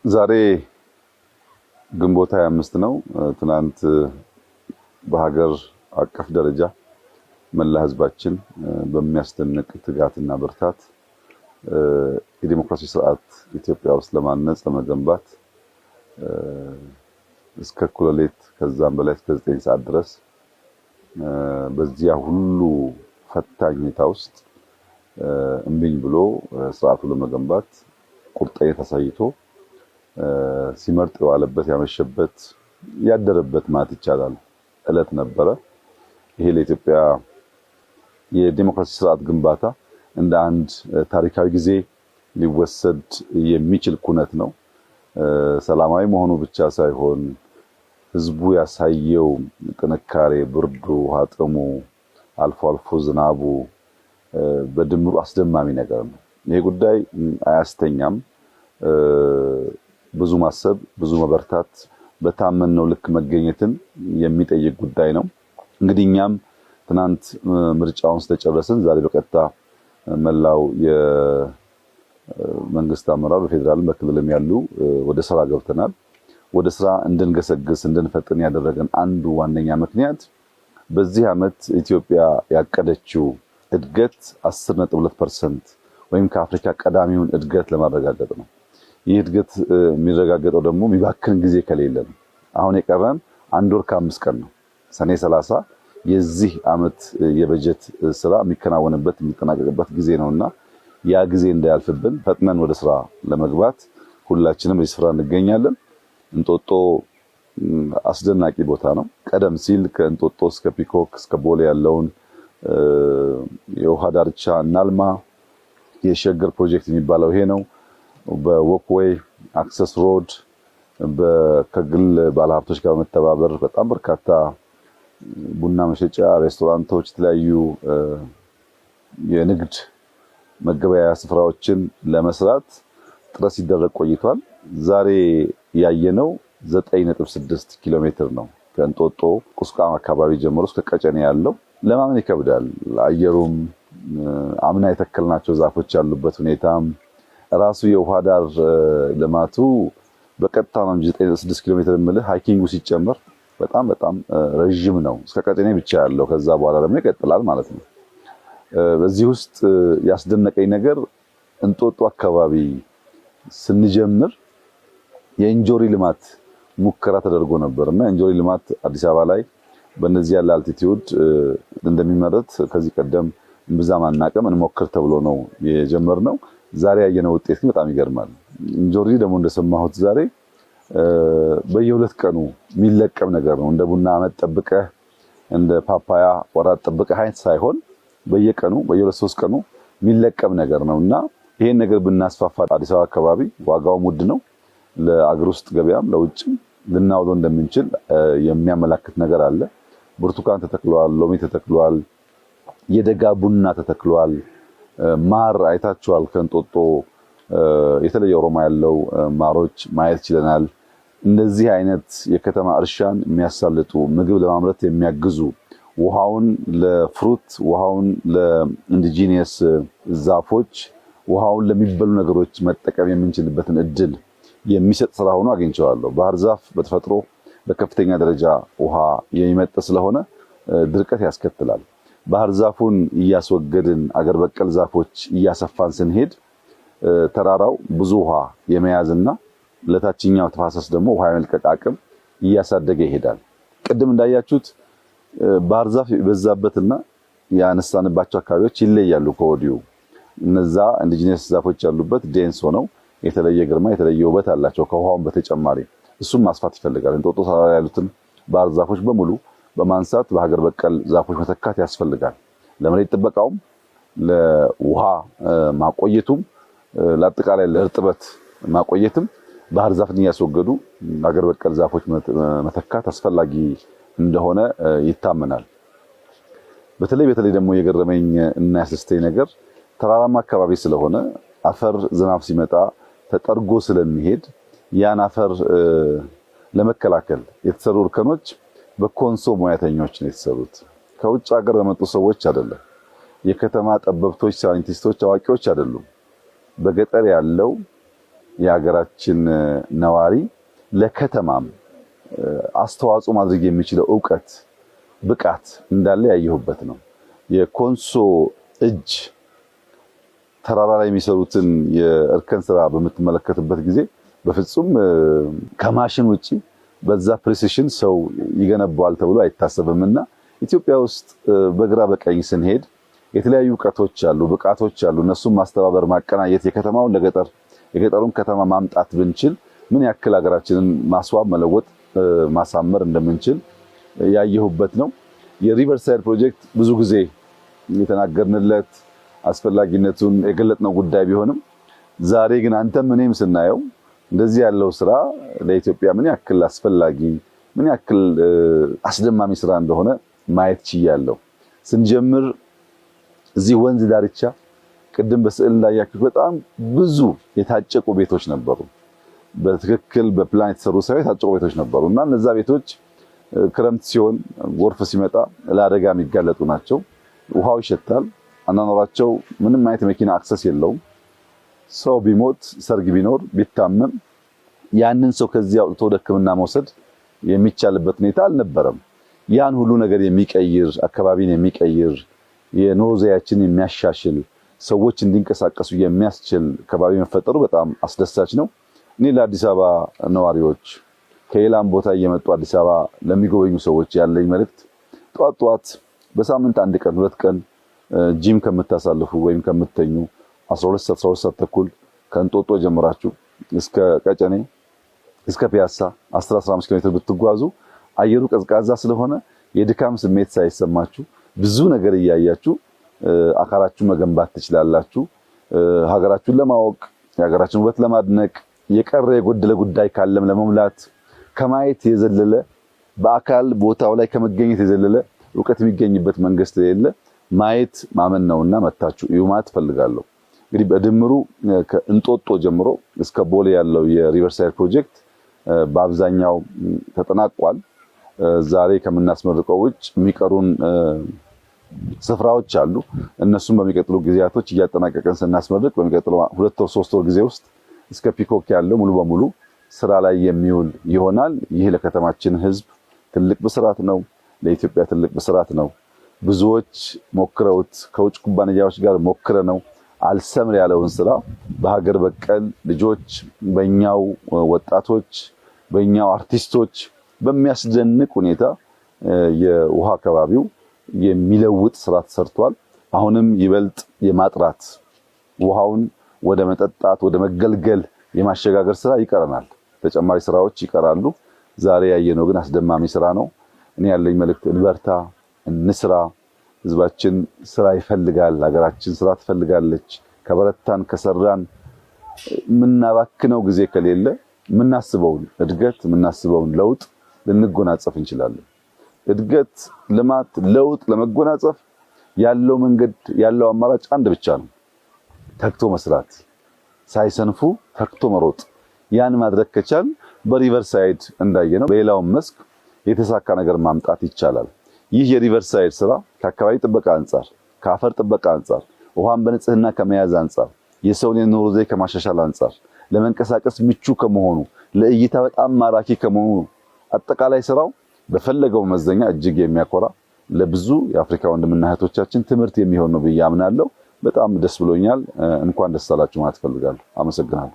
ዛሬ ግንቦት 25 ነው። ትናንት በሀገር አቀፍ ደረጃ መላ ህዝባችን በሚያስደንቅ ትጋትና ብርታት የዲሞክራሲ ስርዓት ኢትዮጵያ ውስጥ ለማነጽ ለመገንባት እስከ እኩለ ሌሊት ከዛም በላይ እስከ 9 ሰዓት ድረስ በዚያ ሁሉ ፈታኝ ሁኔታ ውስጥ እምቢኝ ብሎ ስርዓቱን ለመገንባት ቁርጠኝነት አሳይቶ ሲመርጥ የዋለበት ያመሸበት ያደረበት ማለት ይቻላል እለት ነበረ። ይሄ ለኢትዮጵያ የዲሞክራሲ ስርዓት ግንባታ እንደ አንድ ታሪካዊ ጊዜ ሊወሰድ የሚችል ኩነት ነው። ሰላማዊ መሆኑ ብቻ ሳይሆን ህዝቡ ያሳየው ጥንካሬ፣ ብርዱ፣ ውሃ ጥሙ፣ አልፎ አልፎ ዝናቡ በድምሩ አስደማሚ ነገር ነው። ይሄ ጉዳይ አያስተኛም። ብዙ ማሰብ፣ ብዙ መበርታት፣ በታመነው ልክ መገኘትን የሚጠይቅ ጉዳይ ነው። እንግዲህ እኛም ትናንት ምርጫውን ስለጨረስን ዛሬ በቀጥታ መላው የመንግስት አመራር በፌደራልም በክልልም ያሉ ወደ ስራ ገብተናል። ወደ ስራ እንድንገሰግስ እንድንፈጥን ያደረገን አንዱ ዋነኛ ምክንያት በዚህ ዓመት ኢትዮጵያ ያቀደችው እድገት 10.2% ወይም ከአፍሪካ ቀዳሚውን እድገት ለማረጋገጥ ነው። ይህ እድገት የሚረጋገጠው ደግሞ የሚባክን ጊዜ ከሌለ ነው። አሁን የቀረን 1 ወር ከ5 ቀን ነው። ሰኔ 30 የዚህ ዓመት የበጀት ስራ የሚከናወንበት የሚጠናቀቅበት ጊዜ ነውና ያ ጊዜ እንዳያልፍብን ፈጥነን ወደ ስራ ለመግባት ሁላችንም በዚህ ስራ እንገኛለን። እንጦጦ አስደናቂ ቦታ ነው። ቀደም ሲል ከእንጦጦ እስከ ፒኮክ እስከ ቦሌ ያለውን የውሃ ዳርቻ እናልማ። የሸገር ፕሮጀክት የሚባለው ይሄ ነው። በወክዌይ አክሰስ ሮድ ከግል ባለሀብቶች ጋር በመተባበር በጣም በርካታ ቡና መሸጫ ሬስቶራንቶች፣ የተለያዩ የንግድ መገበያያ ስፍራዎችን ለመስራት ጥረት ሲደረግ ቆይቷል። ዛሬ ያየነው 9.6 ኪሎ ሜትር ነው። ከእንጦጦ ቁስቋም አካባቢ ጀምሮ እስከ ቀጨኔ ያለው ለማመን ይከብዳል። አየሩም አምና የተከልናቸው ዛፎች ያሉበት ሁኔታም ራሱ የውሃ ዳር ልማቱ በቀጥታ ነው እንጂ 9.6 ኪሎ ሜትር የምልህ ሃይኪንጉ ሲጨመር በጣም ረጅም ነው። እስከ ቀጨኔ ብቻ ያለው ከዛ በኋላ ደግሞ ይቀጥላል ማለት ነው። በዚህ ውስጥ ያስደነቀኝ ነገር እንጦጦ አካባቢ ስንጀምር የእንጆሪ ልማት ሙከራ ተደርጎ ነበርና እንጆሪ ልማት አዲስ አበባ ላይ በእነዚህ ያለ አልቲቲዩድ እንደሚመረት ከዚህ ቀደም ብዛም አናቀም እንሞክር ተብሎ ነው የጀመርነው። ዛሬ ያየነው ውጤት ግን በጣም ይገርማል። እንጆሪ ደግሞ እንደሰማሁት ዛሬ በየሁለት ቀኑ የሚለቀም ነገር ነው። እንደ ቡና ዓመት ጠብቀህ እንደ ፓፓያ ወራት ጠብቀህ አይነት ሳይሆን በየቀኑ በየሁለት ሶስት ቀኑ የሚለቀም ነገር ነውና ይሄን ነገር ብናስፋፋ አዲስ አበባ አካባቢ ዋጋው ውድ ነው። ለአገር ውስጥ ገበያም ለውጭም ልናውለው እንደምንችል የሚያመላክት ነገር አለ። ብርቱካን ተተክሏል፣ ሎሚ ተተክሏል፣ የደጋ ቡና ተተክሏል። ማር አይታችኋል። ከእንጦጦ የተለየ ኦሮማ ያለው ማሮች ማየት ችለናል። እንደዚህ አይነት የከተማ እርሻን የሚያሳልጡ ምግብ ለማምረት የሚያግዙ ውሃውን ለፍሩት ውሃውን ለኢንዲጂኒየስ ዛፎች ውሃውን ለሚበሉ ነገሮች መጠቀም የምንችልበትን እድል የሚሰጥ ስራ ሆኖ አግኝቼዋለሁ። ባህር ዛፍ በተፈጥሮ በከፍተኛ ደረጃ ውሃ የሚመጥ ስለሆነ ድርቀት ያስከትላል። ባህር ዛፉን እያስወገድን አገር በቀል ዛፎች እያሰፋን ስንሄድ ተራራው ብዙ ውሃ የመያዝና ለታችኛው ተፋሰስ ደግሞ ውሃ የመልቀቅ አቅም እያሳደገ ይሄዳል። ቅድም እንዳያችሁት ባህር ዛፍ የበዛበትና ያነሳንባቸው አካባቢዎች ይለያሉ ከወዲሁ። እነዛ ኢንዲጂነስ ዛፎች ያሉበት ዴንስ ሆነው የተለየ ግርማ የተለየ ውበት አላቸው ከውሃውን በተጨማሪ። እሱም ማስፋት ይፈልጋል። እንጦጦ ተራራ ያሉትን ባህር ዛፎች በሙሉ በማንሳት በሀገር በቀል ዛፎች መተካት ያስፈልጋል። ለመሬት ጥበቃውም ለውሃ ማቆየቱም ለአጠቃላይ ለእርጥበት ማቆየትም ባህር ዛፍን እያስወገዱ ሀገር በቀል ዛፎች መተካት አስፈላጊ እንደሆነ ይታመናል። በተለይ ደግሞ የገረመኝ እና ያስደስተኝ ነገር ተራራማ አካባቢ ስለሆነ አፈር ዝናብ ሲመጣ ተጠርጎ ስለሚሄድ ያን አፈር ለመከላከል የተሰሩ እርከኖች በኮንሶ ሙያተኞች ነው የተሰሩት። ከውጭ ሀገር በመጡ ሰዎች አይደለም። የከተማ ጠበብቶች፣ ሳይንቲስቶች፣ አዋቂዎች አይደሉም። በገጠር ያለው የሀገራችን ነዋሪ ለከተማም አስተዋጽኦ ማድረግ የሚችለው ዕውቀት ብቃት እንዳለ ያየሁበት ነው። የኮንሶ እጅ ተራራ ላይ የሚሰሩትን የእርከን ስራ በምትመለከትበት ጊዜ በፍጹም ከማሽን ውጪ በዛ ፕሪሲሽን ሰው ይገነባዋል ተብሎ አይታሰብምና ኢትዮጵያ ውስጥ በግራ በቀኝ ስንሄድ የተለያዩ ዕውቀቶች አሉ፣ ብቃቶች አሉ። እነሱም ማስተባበር፣ ማቀናየት የከተማውን ለገጠር የገጠሩን ከተማ ማምጣት ብንችል ምን ያክል ሀገራችንን ማስዋብ፣ መለወጥ፣ ማሳመር እንደምንችል ያየሁበት ነው። የሪቨርሳይድ ፕሮጀክት ብዙ ጊዜ የተናገርንለት አስፈላጊነቱን የገለጥነው ጉዳይ ቢሆንም ዛሬ ግን አንተም እኔም ስናየው እንደዚህ ያለው ስራ ለኢትዮጵያ ምን ያክል አስፈላጊ ምን ያክል አስደማሚ ስራ እንደሆነ ማየት ችያለሁ። ስንጀምር እዚህ ወንዝ ዳርቻ ቅድም በስዕል እንዳያችሁት በጣም ብዙ የታጨቁ ቤቶች ነበሩ። በትክክል በፕላን የተሰሩ ሳይሆን የታጨቁ ቤቶች ነበሩና እነዛ ቤቶች ክረምት ሲሆን ጎርፍ ሲመጣ ለአደጋ የሚጋለጡ ናቸው። ውሃው ይሸታል። አናኖራቸው ምንም አይነት መኪና አክሰስ የለውም። ሰው ቢሞት ሰርግ ቢኖር ቢታመም ያንን ሰው ከዚህ አውጥቶ ወደ ሕክምና መውሰድ የሚቻልበት ሁኔታ አልነበረም። ያን ሁሉ ነገር የሚቀይር አካባቢን የሚቀይር የኑሮ ዘያችን የሚያሻሽል ሰዎች እንዲንቀሳቀሱ የሚያስችል ከባቢ መፈጠሩ በጣም አስደሳች ነው። እኔ ለአዲስ አበባ ነዋሪዎች ከሌላም ቦታ እየመጡ አዲስ አበባ ለሚጎበኙ ሰዎች ያለኝ መልእክት ጧት በሳምንት አንድ ቀን ሁለት ቀን ጂም ከምታሳልፉ ወይም ከምትተኙ 12 ሰዓት ተኩል ከእንጦጦ ጀምራችሁ እስከ ቀጨኔ እስከ ፒያሳ 10-15 ኪሎ ሜትር ብትጓዙ አየሩ ቀዝቃዛ ስለሆነ የድካም ስሜት ሳይሰማችሁ ብዙ ነገር እያያችሁ አካላችሁ መገንባት ትችላላችሁ። ሀገራችሁን ለማወቅ የሀገራችሁን ውበት ለማድነቅ የቀረ የጎደለ ጉዳይ ካለም ለመሙላት ከማየት የዘለለ በአካል ቦታው ላይ ከመገኘት የዘለለ ዕውቀት የሚገኝበት መንግስት ስለሌለ ማየት ማመን ነውና መታችሁ እዩ ማለት ፈልጋለሁ። እንግዲህ በድምሩ ከእንጦጦ ጀምሮ እስከ ቦሌ ያለው የሪቨርሳይድ ፕሮጀክት በአብዛኛው ተጠናቋል። ዛሬ ከምናስመርቀው ውጭ የሚቀሩን ስፍራዎች አሉ። እነሱም በሚቀጥሉ ጊዜያቶች እያጠናቀቀን ስናስመርቅ በሚቀጥለው 2 ወር 3 ወር ጊዜ ውስጥ እስከ ፒኮክ ያለው ሙሉ በሙሉ ስራ ላይ የሚውል ይሆናል። ይህ ለከተማችን ህዝብ ትልቅ ብስራት ነው፣ ለኢትዮጵያ ትልቅ ብስራት ነው። ብዙዎች ሞክረውት ከውጭ ኩባንያዎች ጋር ሞክረነው አልሰምር ያለውን ስራ በሀገር በቀል ልጆች በእኛው ወጣቶች በእኛው አርቲስቶች በሚያስደንቅ ሁኔታ የውሃ አካባቢው የሚለውጥ ስራ ተሰርቷል። አሁንም ይበልጥ የማጥራት ውሃውን ወደ መጠጣት ወደ መገልገል የማሸጋገር ስራ ይቀረናል። ተጨማሪ ስራዎች ይቀራሉ። ዛሬ ያየነው ግን አስደማሚ ስራ ነው። እኔ ያለኝ መልእክት እንበርታ፣ እንስራ። ህዝባችን ስራ ይፈልጋል፣ ሀገራችን ስራ ትፈልጋለች። ከበረታን ከሰራን የምናባክነው ጊዜ ከሌለ የምናስበውን እድገት የምናስበውን ለውጥ ልንጎናጸፍ እንችላለን። እድገት፣ ልማት፣ ለውጥ ለመጎናጸፍ ያለው መንገድ ያለው አማራጭ አንድ ብቻ ነው። ተክቶ መስራት፣ ሳይሰንፉ ተክቶ መሮጥ። ያን ማድረግ ከቻል በሪቨርሳይድ እንዳየነው በሌላውም መስክ የተሳካ ነገር ማምጣት ይቻላል። ይህ የሪቨርሳይድ ስራ ከአካባቢ ጥበቃ አንጻር፣ ከአፈር ጥበቃ አንጻር፣ ውሃን በንጽህና ከመያዝ አንጻር፣ የሰውን የኑሮ ዘዬ ከማሻሻል አንጻር፣ ለመንቀሳቀስ ምቹ ከመሆኑ፣ ለእይታ በጣም ማራኪ ከመሆኑ አጠቃላይ ስራው በፈለገው መመዘኛ እጅግ የሚያኮራ ለብዙ የአፍሪካ ወንድምና እህቶቻችን ትምህርት የሚሆን ነው ብዬ አምናለሁ። በጣም ደስ ብሎኛል። እንኳን ደስ አላችሁ ማለት ፈልጋለሁ። አመሰግናለሁ።